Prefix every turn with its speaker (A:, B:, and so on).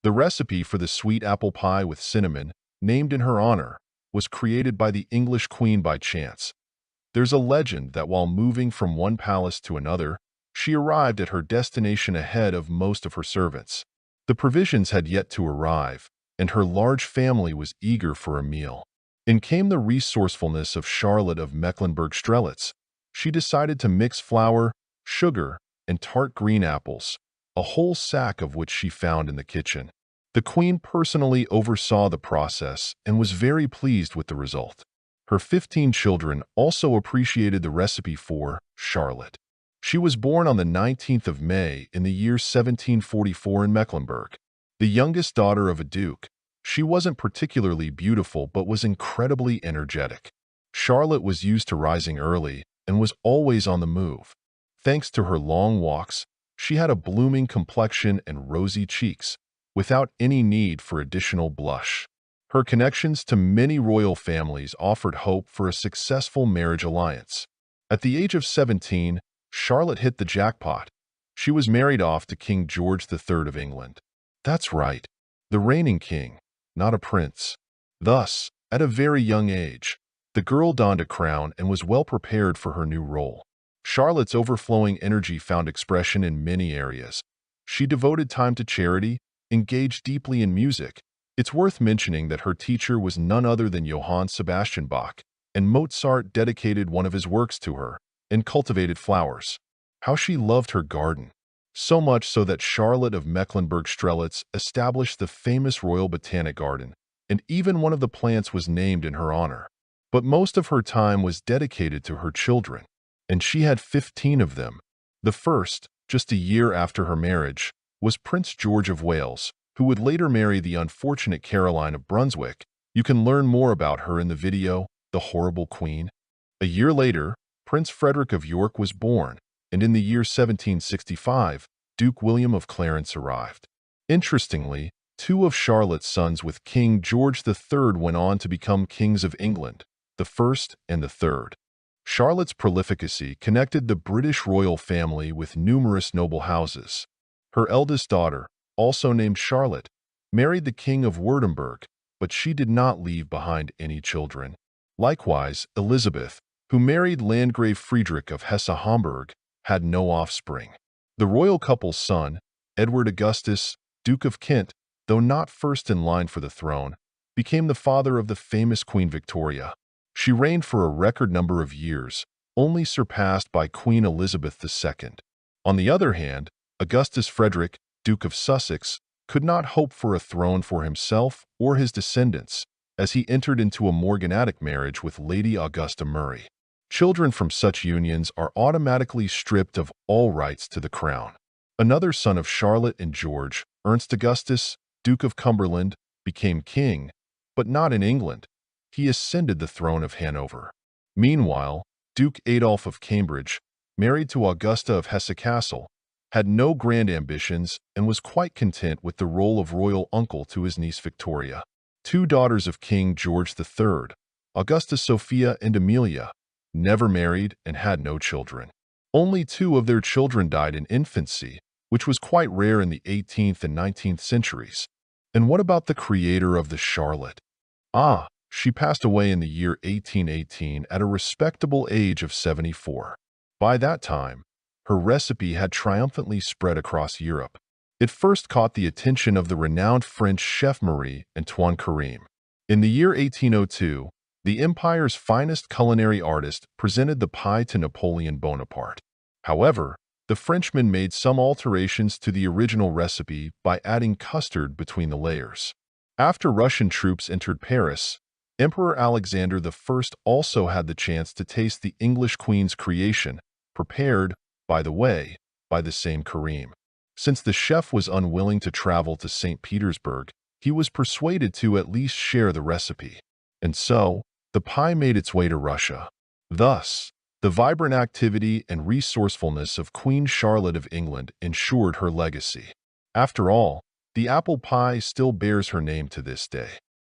A: The recipe for the sweet apple pie with cinnamon, named in her honor, was created by the English queen by chance. There's a legend that while moving from one palace to another, she arrived at her destination ahead of most of her servants. The provisions had yet to arrive, and her large family was eager for a meal. In came the resourcefulness of Charlotte of Mecklenburg-Strelitz. She decided to mix flour, sugar, and tart green apples, a whole sack of which she found in the kitchen. The queen personally oversaw the process and was very pleased with the result. Her 15 children also appreciated the recipe for Charlotte. She was born on the 19th of May in the year 1744 in Mecklenburg. The youngest daughter of a duke, she wasn't particularly beautiful but was incredibly energetic. Charlotte was used to rising early and was always on the move. Thanks to her long walks, she had a blooming complexion and rosy cheeks, without any need for additional blush. Her connections to many royal families offered hope for a successful marriage alliance. At the age of 17, Charlotte hit the jackpot. She was married off to King George III of England. That's right, the reigning king, not a prince. Thus, at a very young age, the girl donned a crown and was well prepared for her new role. Charlotte's overflowing energy found expression in many areas. She devoted time to charity, engaged deeply in music. It's worth mentioning that her teacher was none other than Johann Sebastian Bach, and Mozart dedicated one of his works to her, and cultivated flowers. How she loved her garden! So much so that Charlotte of Mecklenburg-Strelitz established the famous Royal Botanic Garden, and even one of the plants was named in her honor. But most of her time was dedicated to her children, and she had 15 of them. The first, just a year after her marriage, was Prince George of Wales, who would later marry the unfortunate Caroline of Brunswick. You can learn more about her in the video, The Horrible Queen. A year later, Prince Frederick of York was born, and in the year 1765, Duke William of Clarence arrived. Interestingly, 2 of Charlotte's sons with King George III went on to become kings of England, the first and the third. Charlotte's prolificacy connected the British royal family with numerous noble houses. Her eldest daughter, also named Charlotte, married the King of Württemberg, but she did not leave behind any children. Likewise, Elizabeth, who married Landgrave Friedrich of Hesse-Homburg, had no offspring. The royal couple's son, Edward Augustus, Duke of Kent, though not first in line for the throne, became the father of the famous Queen Victoria. She reigned for a record number of years, only surpassed by Queen Elizabeth II. On the other hand, Augustus Frederick, Duke of Sussex, could not hope for a throne for himself or his descendants, as he entered into a morganatic marriage with Lady Augusta Murray. Children from such unions are automatically stripped of all rights to the crown. Another son of Charlotte and George, Ernst Augustus, Duke of Cumberland, became king, but not in England. He ascended the throne of Hanover. Meanwhile, Duke Adolph of Cambridge, married to Augusta of Hesse-Kassel, had no grand ambitions and was quite content with the role of royal uncle to his niece Victoria. 2 daughters of King George III, Augusta Sophia and Amelia, never married and had no children. Only 2 of their children died in infancy, which was quite rare in the 18th and 19th centuries. And what about the creator of the Charlotte? She passed away in the year 1818 at a respectable age of 74. By that time, her recipe had triumphantly spread across Europe. It first caught the attention of the renowned French chef Marie-Antoine Carême. In the year 1802, the empire's finest culinary artist presented the pie to Napoleon Bonaparte. However, the Frenchman made some alterations to the original recipe by adding custard between the layers. After Russian troops entered Paris, Emperor Alexander I also had the chance to taste the English queen's creation, prepared, by the way, by the same Carême. Since the chef was unwilling to travel to St. Petersburg, he was persuaded to at least share the recipe. And so, the pie made its way to Russia. Thus, the vibrant activity and resourcefulness of Queen Charlotte of England ensured her legacy. After all, the apple pie still bears her name to this day.